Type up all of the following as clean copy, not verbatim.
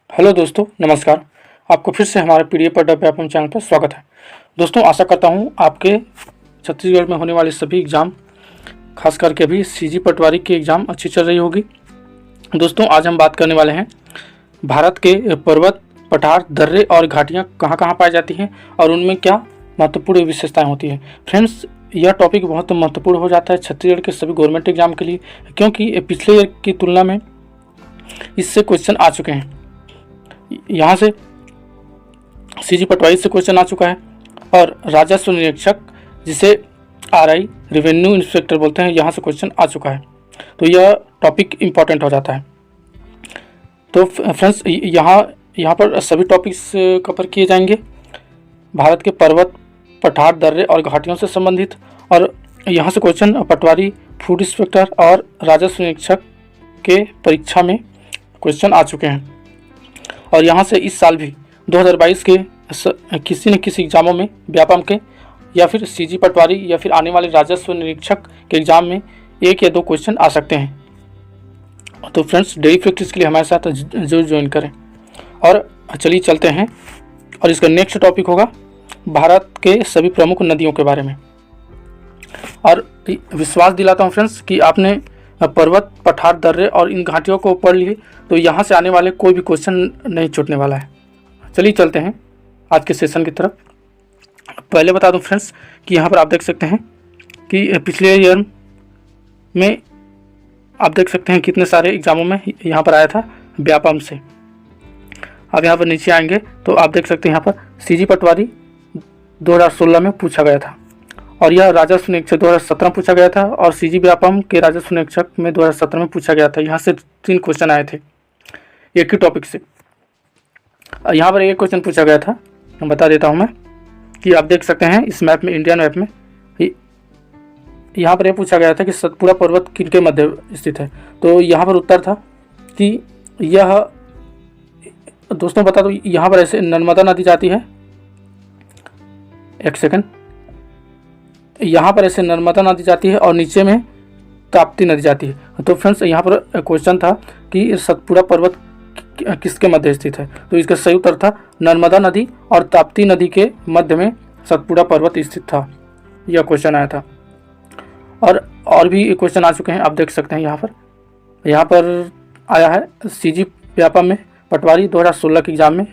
Hello दोस्तों, नमस्कार। आपको फिर से हमारे पीडीएफ पर व्यापम चैनल पर स्वागत है। दोस्तों, आशा करता हूँ आपके छत्तीसगढ़ में होने वाले सभी एग्ज़ाम, खास करके अभी सीजी पटवारी की एग्ज़ाम अच्छी चल रही होगी। दोस्तों, आज हम बात करने वाले हैं भारत के पर्वत, पठार, दर्रे और घाटियाँ कहाँ कहाँ पाई जाती हैं और उनमें क्या महत्वपूर्ण विशेषताएँ होती हैं। फ्रेंड्स, यह टॉपिक बहुत महत्वपूर्ण हो जाता है छत्तीसगढ़ के सभी गवर्नमेंट एग्जाम के लिए, क्योंकि पिछले ईयर की तुलना में इससे क्वेश्चन आ चुके हैं। यहाँ से सीजी पटवारी से क्वेश्चन आ चुका है और राजस्व निरीक्षक, जिसे आरआई रेवेन्यू इंस्पेक्टर बोलते हैं, यहाँ से क्वेश्चन आ चुका है। तो यह टॉपिक इम्पॉर्टेंट हो जाता है। तो फ्रेंड्स, यहाँ पर सभी टॉपिक्स कवर किए जाएंगे, भारत के पर्वत, पठार, दर्रे और घाटियों से संबंधित। और यहाँ से क्वेश्चन पटवारी, फूड इंस्पेक्टर और राजस्व निरीक्षक के परीक्षा में क्वेश्चन आ चुके हैं। और यहाँ से इस साल भी 2022 के किसी न किसी एग्जामों में व्यापम के या फिर सीजी पटवारी या फिर आने वाले राजस्व निरीक्षक के एग्जाम में 1 या 2 क्वेश्चन आ सकते हैं। तो फ्रेंड्स, डेली प्रैक्टिस के लिए हमारे साथ जरूर ज्वाइन करें। और चलिए चलते हैं, और इसका नेक्स्ट टॉपिक होगा भारत के सभी प्रमुख नदियों के बारे में। और विश्वास दिलाता हूँ फ्रेंड्स कि आपने पर्वत, पठार, दर्रे और इन घाटियों को पढ़ लिए, तो यहाँ से आने वाले कोई भी क्वेश्चन नहीं छूटने वाला है। चलिए चलते हैं आज के सेशन की तरफ। पहले बता दूं फ्रेंड्स कि यहाँ पर आप देख सकते हैं कि पिछले ईयर में आप देख सकते हैं कितने सारे एग्जामों में यहाँ पर आया था व्यापम से। अब यहाँ पर नीचे आएंगे तो आप देख सकते हैं यहाँ पर सीजी पटवारी 2016 में पूछा गया था, और यह राजस्व निरीक्षक 2017 में पूछा गया था, और सीजी व्यापम के राजस्व निरीक्षक में 2017 में पूछा गया था। यहाँ से 3 क्वेश्चन आए थे एक ही टॉपिक से। यहाँ पर एक क्वेश्चन पूछा गया था, मैं बता देता हूँ मैं, कि आप देख सकते हैं इस मैप में, इंडियन मैप में, यहाँ पर यह पूछा गया था कि सतपुड़ा पर्वत किनके मध्य स्थित है। तो यहाँ पर उत्तर था कि यह, दोस्तों बता दो, यहाँ पर ऐसे नर्मदा नदी जाती है, एक सेकंड, यहाँ पर ऐसे नर्मदा नदी जाती है और नीचे में ताप्ती नदी जाती है। तो फ्रेंड्स, यहाँ पर क्वेश्चन था कि सतपुड़ा पर्वत किसके मध्य स्थित है। तो इसका सही उत्तर था नर्मदा नदी और ताप्ती नदी के मध्य में सतपुड़ा पर्वत स्थित था। यह क्वेश्चन आया था। और भी क्वेश्चन आ चुके हैं, आप देख सकते हैं यहाँ पर आया है सीजी व्यापम में पटवारी 2016 के एग्जाम में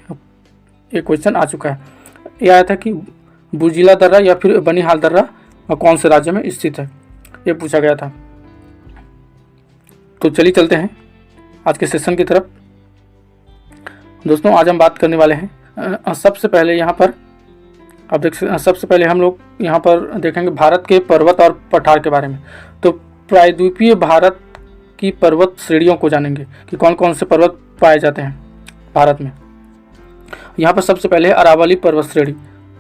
एक क्वेश्चन आ चुका है। यह आया था कि बुर्जिला दर्रा या फिर बनिहाल दर्रा कौन से राज्य में स्थित है, ये पूछा गया था। तो चलिए चलते हैं आज के सेशन की तरफ। दोस्तों, आज हम बात करने वाले हैं सबसे पहले यहाँ पर आप देख सकते हैं, सबसे पहले हम लोग यहाँ पर देखेंगे भारत के पर्वत और पठार के बारे में। तो प्रायद्वीपीय भारत की पर्वत श्रेणियों को जानेंगे कि कौन कौन से पर्वत पाए जाते हैं भारत में। यहाँ पर सबसे पहले है अरावली पर्वत श्रेणी,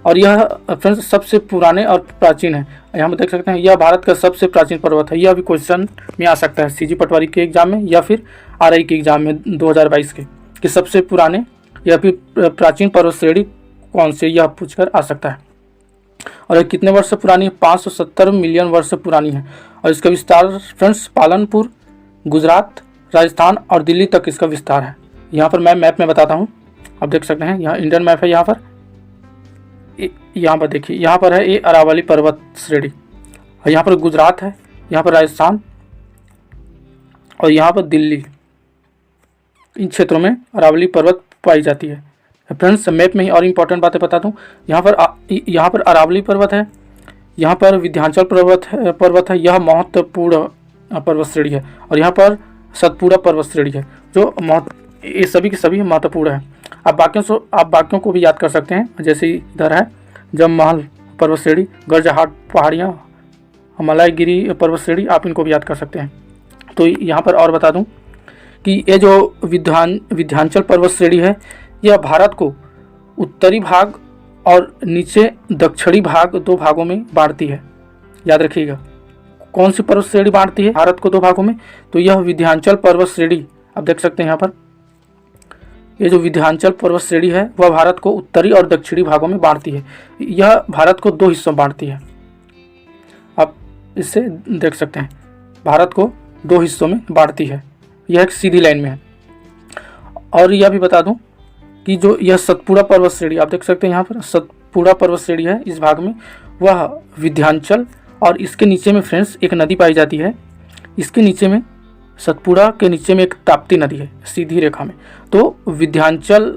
और यह फ्रेंड्स सबसे पुराने और प्राचीन है। यहाँ पर देख सकते हैं यह भारत का सबसे प्राचीन पर्वत है। यह भी क्वेश्चन में आ सकता है सीजी पटवारी के एग्जाम में या फिर आरआई के एग्जाम में 2022 के, कि सबसे पुराने या फिर प्राचीन पर्वत श्रेणी कौन से, यह पूछकर आ सकता है। और यह कितने वर्ष से पुरानी है? 570 मिलियन वर्ष से पुरानी है। और इसका विस्तार फ्रेंड्स पालनपुर, गुजरात, राजस्थान और दिल्ली तक इसका विस्तार है। यहाँ पर मैं मैप में बताता हूँ, आप देख सकते हैं यहाँ इंडियन मैप है। यहाँ पर देखिए, यहाँ पर है ये अरावली पर्वत श्रेणी, और यहाँ पर गुजरात है, यहाँ पर राजस्थान और यहाँ पर दिल्ली, इन क्षेत्रों में अरावली पर्वत पाई जाती है। फ्रेंड्स, मैप में ही और इम्पोर्टेंट बातें बता दूं, यहाँ पर अरावली पर्वत है, यहाँ पर विंध्याचल पर्वत है, यह महत्वपूर्ण पर्वत श्रेणी है, और यहाँ पर सतपुड़ा पर्वत श्रेणी है, जो ये सभी के सभी महत्वपूर्ण है। आप बाकियों को भी याद कर सकते हैं, जैसे इधर है जममहल पर्वत श्रेणी, गर्जहाट पहाड़ियाँ, हिमालयगिरी पर्वत श्रेणी, आप इनको भी याद कर सकते हैं। तो यहाँ पर और बता दूं कि ये जो विंध्याचल पर्वत श्रेणी है, यह भारत को उत्तरी भाग और नीचे दक्षिणी भाग 2 भागों में बांटती है। याद रखिएगा, कौन सी पर्वत श्रेणी बांटती है भारत को 2 भागों में? तो यह विंध्याचल पर्वत श्रेणी, आप देख सकते हैं यहाँ पर, ये जो विंध्याचल पर्वत श्रेणी है वह भारत को उत्तरी और दक्षिणी भागों में बांटती है। यह भारत को 2 हिस्सों में बांटती है। आप इससे देख सकते हैं, भारत को 2 हिस्सों में बांटती है। यह एक सीधी लाइन में है। और यह भी बता दूं कि जो यह सतपुड़ा पर्वत श्रेणी आप देख सकते हैं यहाँ पर सतपुड़ा पर्वत श्रेणी है, इस भाग में वह विंध्याचल और इसके नीचे में फ्रेंड्स एक नदी पाई जाती है। इसके नीचे में सतपुड़ा के नीचे में एक ताप्ती नदी है सीधी रेखा में। तो विंध्याचल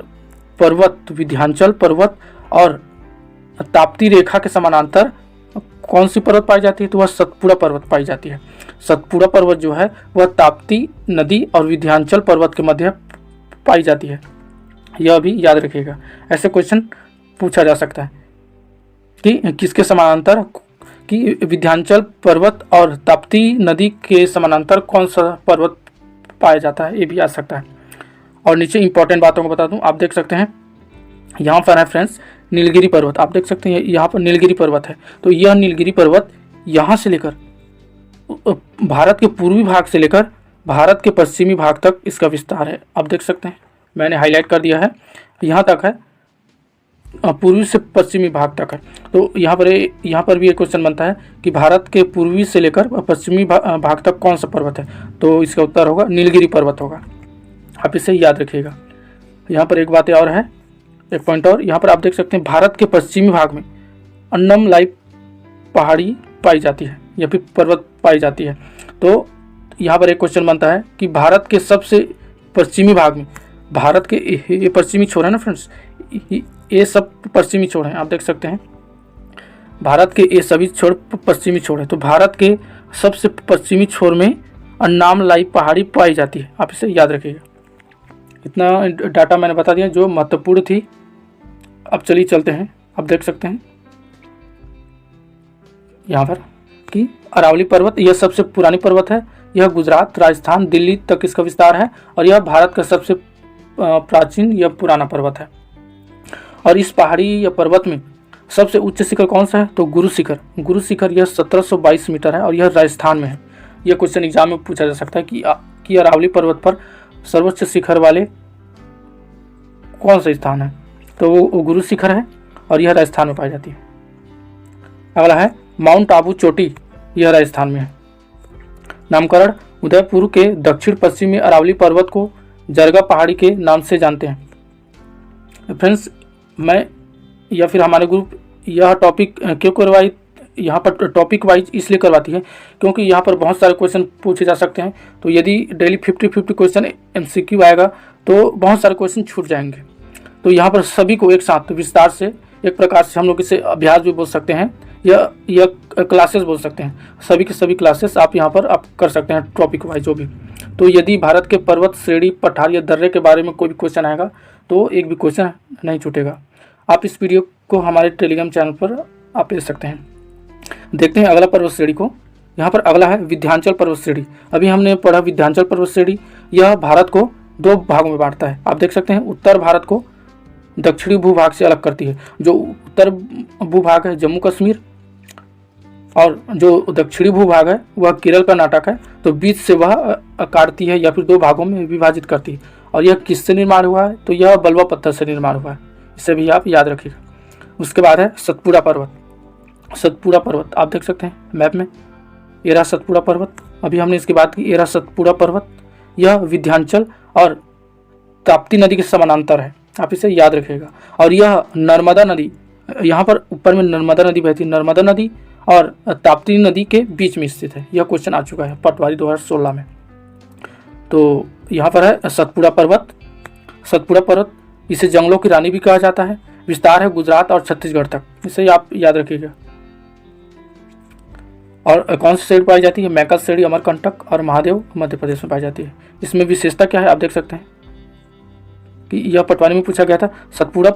पर्वत और ताप्ती रेखा के समानांतर कौन सी पर्वत पाई जाती है? तो वह सतपुड़ा पर्वत पाई जाती है। सतपुड़ा पर्वत जो है वह ताप्ती नदी और विंध्याचल पर्वत के मध्य पाई जाती है। यह भी याद रखिएगा, ऐसे क्वेश्चन पूछा जा सकता है कि किसके समानांतर, कि विंध्याचल पर्वत और ताप्ती नदी के समानांतर कौन सा पर्वत पाया जाता है, ये भी आ सकता है। और नीचे इंपॉर्टेंट बातों को बता दूं, आप देख सकते हैं यहाँ पर है फ्रेंड्स नीलगिरी पर्वत। आप देख सकते हैं यहाँ पर नीलगिरी पर्वत है। तो यह नीलगिरी पर्वत यहाँ से लेकर भारत के पूर्वी भाग से लेकर भारत के पश्चिमी भाग तक इसका विस्तार है। आप देख सकते हैं मैंने हाईलाइट कर दिया है, यहाँ तक है, पूर्वी से पश्चिमी भाग तक है। तो यहाँ पर भी एक क्वेश्चन बनता है कि भारत के पूर्वी से लेकर पश्चिमी भाग तक कौन सा पर्वत है? तो इसका उत्तर होगा नीलगिरी पर्वत होगा। आप इसे याद रखिएगा। यहाँ पर एक बात और है, एक पॉइंट और, यहाँ पर आप देख सकते हैं भारत के पश्चिमी भाग में अन्नमलाई पहाड़ी पाई जाती है या फिर पर्वत पाई जाती है। तो यहाँ पर एक क्वेश्चन बनता है कि भारत के सबसे पश्चिमी भाग में, भारत के ये पश्चिमी छोर है ना फ्रेंड्स, ये सब पश्चिमी छोर हैं। आप देख सकते हैं भारत के ये सभी छोर पश्चिमी छोर है। तो भारत के सबसे पश्चिमी छोर में अन्नामलाई पहाड़ी पाई जाती है। आप इसे याद रखिएगा। इतना डाटा मैंने बता दिया जो महत्वपूर्ण थी। अब चलिए चलते हैं। आप देख सकते हैं यहाँ पर कि अरावली पर्वत यह सबसे पुरानी पर्वत है। यह गुजरात, राजस्थान, दिल्ली तक इसका विस्तार है और यह भारत का सबसे प्राचीन या पुराना पर्वत है। और इस पहाड़ी या पर्वत में सबसे उच्च शिखर कौन सा है? तो गुरु शिखर यह 1722 मीटर है और यह राजस्थान में है। यह क्वेश्चन एग्जाम में पूछा जा सकता है कि अरावली पर्वत पर सर्वोच्च शिखर वाले कौन सा स्थान है? तो वो गुरु शिखर है और यह राजस्थान में पाई जाती है। अगला है माउंट आबू चोटी, यह राजस्थान में है। नामकरण उदयपुर के दक्षिण पश्चिम में अरावली पर्वत को जरगा पहाड़ी के नाम से जानते हैं। फ्रेंड्स मैं या फिर हमारे ग्रुप यह टॉपिक क्यों करवाई, यहाँ पर टॉपिक वाइज इसलिए करवाती है क्योंकि यहाँ पर बहुत सारे क्वेश्चन पूछे जा सकते हैं। तो यदि डेली 50-50 क्वेश्चन MCQ आएगा तो बहुत सारे क्वेश्चन छूट जाएंगे। तो यहाँ पर सभी को एक साथ विस्तार से, एक प्रकार से हम लोग इसे अभ्यास भी बोल सकते हैं या क्लासेस बोल सकते हैं। सभी की सभी क्लासेस आप यहाँ पर आप कर सकते हैं टॉपिक वाइज जो भी। तो यदि भारत के पर्वत श्रेणी, पठार या दर्रे के बारे में कोई भी क्वेश्चन आएगा तो एक भी क्वेश्चन नहीं छूटेगा। आप इस वीडियो को हमारे टेलीग्राम चैनल पर आप ले सकते हैं। देखते हैं अगला पर्वत श्रेणी को। यहाँ पर अगला है विंध्याचल पर्वत श्रेणी। अभी हमने पढ़ा विंध्याचल पर्वत श्रेणी, यह भारत को 2 भागों में बांटता है। आप देख सकते हैं उत्तर भारत को दक्षिणी भूभाग से अलग करती है। जो उत्तर भूभाग है जम्मू कश्मीर और जो दक्षिणी भूभाग है वह केरल कर्नाटक है। तो बीच से वह काटती है या फिर 2 भागों में विभाजित करती है। और यह किससे निर्माण हुआ है? तो यह बलुआ पत्थर से निर्माण हुआ है। इसे भी आप याद रखिएगा। उसके बाद है सतपुड़ा पर्वत। आप देख सकते हैं मैप में, ये रहा सतपुड़ा पर्वत। अभी हमने इसकी बात की, ये रहा सतपुड़ा पर्वत। यह विंध्याचल और ताप्ती नदी के समानांतर है। आप इसे याद रखिएगा। और यह नर्मदा नदी, यहाँ पर ऊपर में नर्मदा नदी बहती है, नर्मदा नदी और ताप्ती नदी के बीच में स्थित है। यह क्वेश्चन आ चुका है पटवारी 2016 में। तो यहाँ पर है सतपुड़ा पर्वत। इसे जंगलों की रानी भी कहा जाता है। विस्तार है गुजरात और छत्तीसगढ़ तक। इसे आप याद रखिएगा। और कौन सी श्रेणी पाई जाती है? मैकल श्रेणी, अमरकंटक और महादेव मध्य प्रदेश में पाई जाती है। इसमें विशेषता क्या है? आप देख सकते हैं कि यह पटवारी में पूछा गया था। सतपुड़ा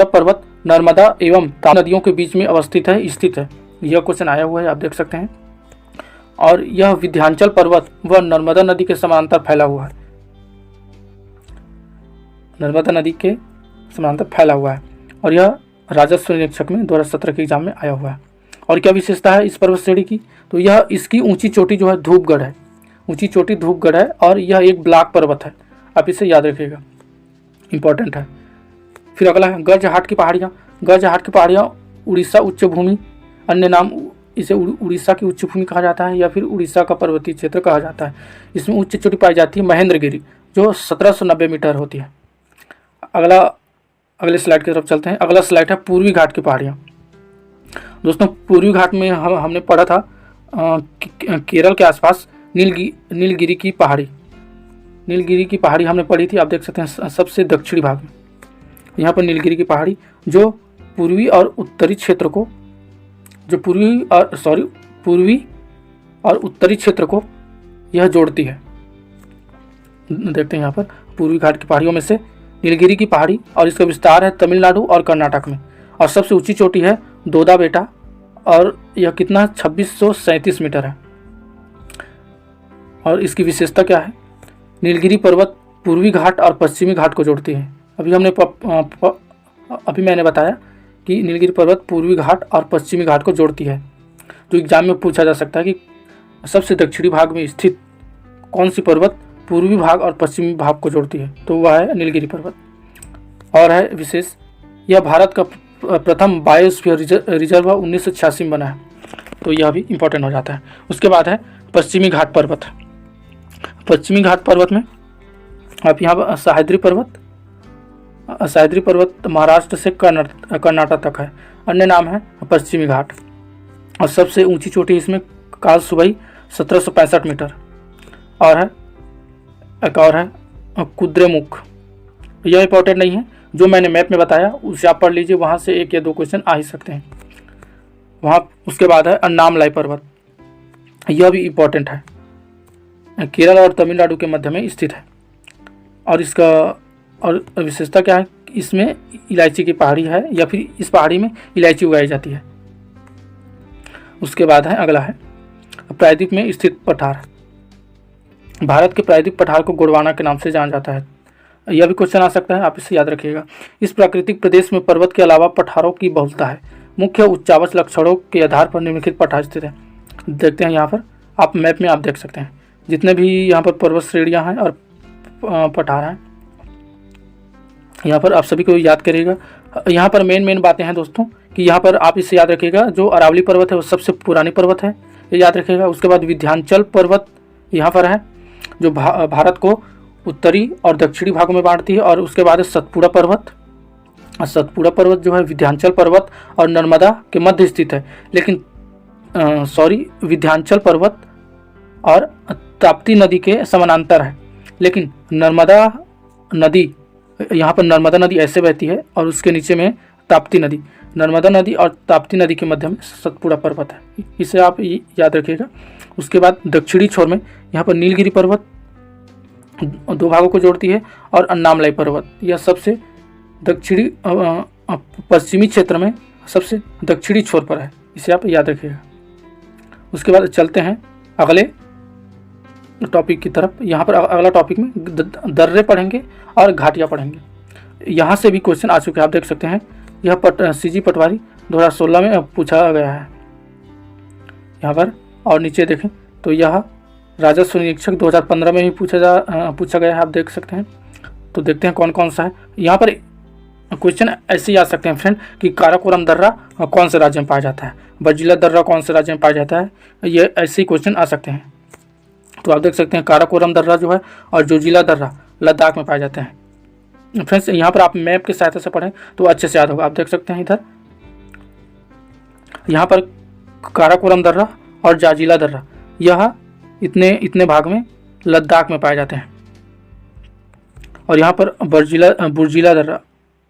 पर्वत नर्मदा एवं ताप्ती नदियों के बीच में स्थित है। यह क्वेश्चन आया हुआ है, आप देख सकते हैं। और यह विंध्याचल पर्वत व नर्मदा नदी के समानांतर फैला हुआ है। और यह राजस्व निरीक्षक में 2017 के एग्जाम में आया हुआ है। और क्या विशेषता है इस पर्वत श्रेणी की? तो यह इसकी ऊंची चोटी जो है धूपगढ़ है और यह एक ब्लॉक पर्वत है। आप इसे याद रखिएगा, इंपॉर्टेंट है। फिर अगला है गजहाट की पहाड़ियाँ। उड़ीसा उच्च भूमि, अन्य नाम इसे उड़ीसा की उच्च भूमि कहा जाता है या फिर उड़ीसा का पर्वतीय क्षेत्र कहा जाता है। इसमें उच्च चोटी पाई जाती है जो 1790 मीटर होती है। अगले स्लाइड की तरफ चलते हैं। अगला स्लाइड है पूर्वी घाट की पहाड़ियाँ। दोस्तों पूर्वी घाट में हमने पढ़ा था केरल के आसपास नीलगिरी की पहाड़ी हमने पढ़ी थी। आप देख सकते हैं सबसे दक्षिणी भाग में यहाँ पर नीलगिरी की पहाड़ी जो पूर्वी और उत्तरी क्षेत्र को यह जोड़ती है। देखते हैं यहाँ पर पूर्वी घाट की पहाड़ियों में से नीलगिरी की पहाड़ी, और इसका विस्तार है तमिलनाडु और कर्नाटक में, और सबसे ऊंची चोटी है दोदा बेटा, और यह कितना 2637 मीटर है। और इसकी विशेषता क्या है? नीलगिरी पर्वत पूर्वी घाट और पश्चिमी घाट को जोड़ती है। अभी मैंने बताया कि नीलगिरी पर्वत पूर्वी घाट और पश्चिमी घाट को जोड़ती है। तो एग्जाम में पूछा जा सकता है कि सबसे दक्षिणी भाग में स्थित कौन सी पर्वत पूर्वी भाग और पश्चिमी भाग को जोड़ती है, तो वह है नीलगिरी पर्वत। और है विशेष, यह भारत का प्रथम बायोस्फीयर रिजर्व 1986 में बना है, तो यह भी इम्पोर्टेंट हो जाता है। उसके बाद है पश्चिमी घाट पर्वत। पश्चिमी घाट पर्वत में आप यहाँ पर सह्याद्री पर्वत महाराष्ट्र से कर्नाटक तक है, अन्य नाम है पश्चिमी घाट। और सबसे ऊंची चोटी इसमें कालसुबई 1765 मीटर। और है एक और है कुद्रेमुख। यह इंपॉर्टेंट नहीं है, जो मैंने मैप में बताया उसे आप पढ़ लीजिए, वहाँ से 1 या 2 क्वेश्चन आ ही सकते हैं वहाँ। उसके बाद है अन्नामलाई पर्वत, यह भी इम्पोर्टेंट है, केरल और तमिलनाडु के मध्य में स्थित है। और इसका और विशेषता क्या है? इसमें इलायची की पहाड़ी है, या फिर इस पहाड़ी में इलायची उगाई जाती है। उसके बाद है अगला है प्रायद्वीप में स्थित पठार। भारत के प्रायद्वीप पठार को गोंडवाना के नाम से जाना जाता है। यह भी क्वेश्चन आ सकता है, आप इसे याद रखिएगा। इस प्राकृतिक प्रदेश में पर्वत के अलावा पठारों की बहुलता है। मुख्य उच्चावच लक्षणों के आधार पर निम्नलिखित पठार स्थित है। देखते हैं यहाँ पर, आप मैप में आप देख सकते हैं जितने भी यहाँ पर पर्वत श्रेणियाँ हैं और पठार हैं, यहाँ पर आप सभी को याद करिएगा। यहाँ पर मेन बातें हैं दोस्तों कि यहाँ पर आप इसे याद रखिएगा, जो अरावली पर्वत है वो सबसे पुरानी पर्वत है, ये याद रखिएगा। उसके बाद विंध्याचल पर्वत यहाँ पर है, जो भारत को उत्तरी और दक्षिणी भागों में बांटती है। और उसके बाद सतपुड़ा पर्वत जो है विंध्याचल पर्वत और नर्मदा के मध्य स्थित है। लेकिन विंध्याचल पर्वत और ताप्ती नदी के समानांतर है, लेकिन नर्मदा नदी, यहाँ पर नर्मदा नदी ऐसे बहती है और उसके नीचे में ताप्ती नदी। नर्मदा नदी और ताप्ती नदी के मध्य में सतपुड़ा पर्वत है, इसे आप याद रखिएगा। उसके बाद दक्षिणी छोर में यहाँ पर नीलगिरी पर्वत 2 भागों को जोड़ती है, और अन्नामलाई पर्वत, यह सबसे दक्षिणी पश्चिमी क्षेत्र में सबसे दक्षिणी छोर पर है, इसे आप याद रखिएगा। उसके बाद चलते हैं अगले टॉपिक की तरफ। यहाँ पर अगला टॉपिक में दर्रे पढ़ेंगे और घाटियाँ पढ़ेंगे। यहाँ से भी क्वेश्चन आ चुके हैं, आप देख सकते हैं। यह सीजी पटवारी 2016 में पूछा गया है यहाँ पर। और नीचे देखें तो यह राजस्व निरीक्षक 2015 में भी पूछा गया है, आप देख सकते हैं। तो देखते हैं कौन कौन सा है। यहाँ पर क्वेश्चन ऐसे ही आ सकते हैं फ्रेंड कि काराकोरम दर्रा कौन से राज्य में पाया जाता है, बर्जिला दर्रा कौन से राज्य में पाया जाता है, ये ऐसे ही क्वेश्चन आ सकते हैं। तो आप देख सकते हैं काराकोरम दर्रा जो है और जोजिला दर्रा लद्दाख में पाए जाते हैं। फ्रेंड्स यहाँ पर आप मैप की सहायता से पढ़ें तो अच्छे से याद होगा। आप देख सकते हैं इधर यहाँ पर काराकोरम दर्रा और जाजिला दर्रा, यह इतने भाग में लद्दाख में पाए जाते हैं। और यहाँ पर बुर्जिला दर्रा,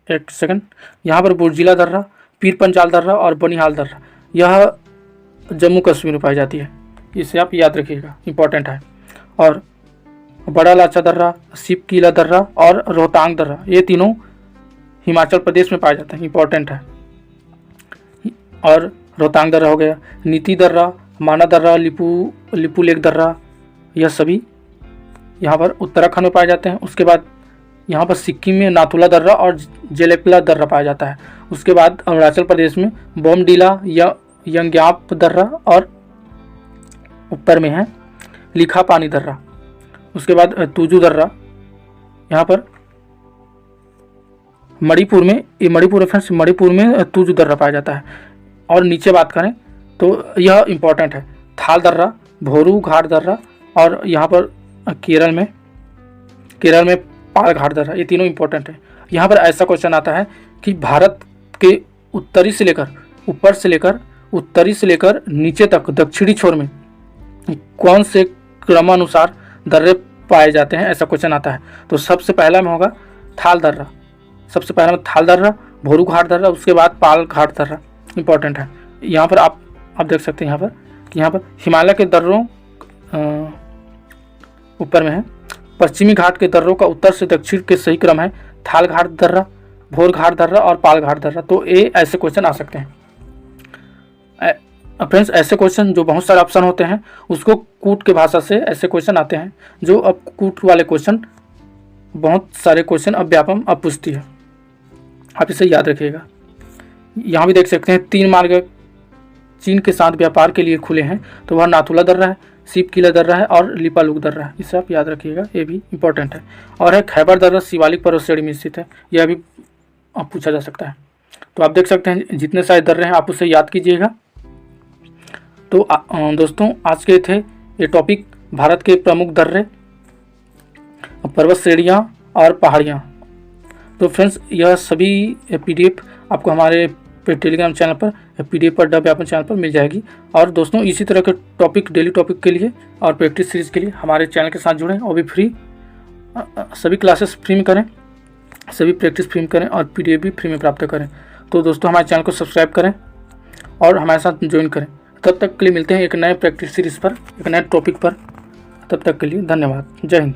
एक सेकंड, यहाँ पर बुर्जिला दर्रा, पीर पंजाल दर्रा और बनिहाल दर्रा, यह जम्मू कश्मीर में पाई जाती है, इसे आप याद रखिएगा, इंपॉर्टेंट है। और बड़ा लाचा दर्रा, सिपकीला दर्रा और रोहतांग दर्रा, ये तीनों हिमाचल प्रदेश में पाए जाते हैं, इंपॉर्टेंट है। और रोहतांग दर्रा हो गया, नीति दर्रा, माना दर्रा, लिपू लेक दर्रा, यह सभी यहाँ पर उत्तराखंड में पाए जाते हैं। उसके बाद यहाँ पर सिक्किम में नाथुला दर्रा और जेलेपिला दर्रा पाया जाता है। उसके बाद अरुणाचल प्रदेश में बोमडीला या यंग्याप दर्रा और ऊपर में है लिखा पानी दर्रा। उसके बाद तुजू दर्रा, यहाँ पर मणिपुर में तुजू दर्रा पाया जाता है। और नीचे बात करें तो यह इम्पोर्टेंट है, थाल दर्रा, भोरू घाट दर्रा, और यहाँ पर केरल में केरल में पालघाट दर्रा, ये तीनों इंपॉर्टेंट है। यहाँ पर ऐसा क्वेश्चन आता है कि भारत के उत्तरी से लेकर ऊपर से लेकर उत्तरी से लेकर नीचे तक दक्षिणी छोर में कौन से क्रमानुसार दर्रे पाए जाते हैं, ऐसा क्वेश्चन आता है। तो सबसे पहला में होगा थाल दर्रा, सबसे पहला में थाल दर्रा, भोरू घाट दर्रा, उसके बाद पाल घाट दर्रा, इंपॉर्टेंट है। यहाँ पर आप देख सकते हैं यहाँ पर कि यहाँ पर हिमालय के दर्रों ऊपर में है, पश्चिमी घाट के दर्रों का उत्तर से दक्षिण के सही क्रम है थाल घाट दर्रा, भोर घाट दर्रा और पाल घाट दर्रा। तो ये ऐसे क्वेश्चन आ सकते हैं फ्रेंड्स। ऐसे क्वेश्चन जो बहुत सारे ऑप्शन होते हैं उसको कूट के भाषा से ऐसे क्वेश्चन आते हैं, जो अब कूट वाले क्वेश्चन बहुत सारे क्वेश्चन अब व्यापम अब पूछती है, आप इसे याद रखिएगा। यहाँ भी देख सकते हैं 3 मार्ग चीन के साथ व्यापार के लिए खुले हैं, तो वह नाथुला दर्रा है, सीप किला दर्रा है और लिपालुक दर्रा है, इसे आप याद रखिएगा, ये भी इंपॉर्टेंट है। और है खैबर दर्रा शिवालिक पर्वत श्रेणी में स्थित है, यह भी पूछा जा सकता है। तो आप देख सकते हैं जितने सारे दर्रे हैं आप उसे याद कीजिएगा। तो दोस्तों आज के थे ये टॉपिक, भारत के प्रमुख दर्रे, पर्वत श्रेणियाँ और पहाड़ियाँ। तो फ्रेंड्स यह सभी PDF आपको हमारे टेलीग्राम चैनल पर PDF पर डब व्यापन चैनल पर मिल जाएगी। और दोस्तों इसी तरह के टॉपिक डेली टॉपिक के लिए और प्रैक्टिस सीरीज़ के लिए हमारे चैनल के साथ जुड़ें, और भी फ्री, सभी क्लासेस फ्री में करें, सभी प्रैक्टिस फ्री में करें और PDF भी फ्री में प्राप्त करें। तो दोस्तों हमारे चैनल को सब्सक्राइब करें और हमारे साथ ज्वाइन करें। तब तक के लिए मिलते हैं एक नए प्रैक्टिस सीरीज़ पर, एक नए टॉपिक पर। तब तक के लिए धन्यवाद। जय हिंद।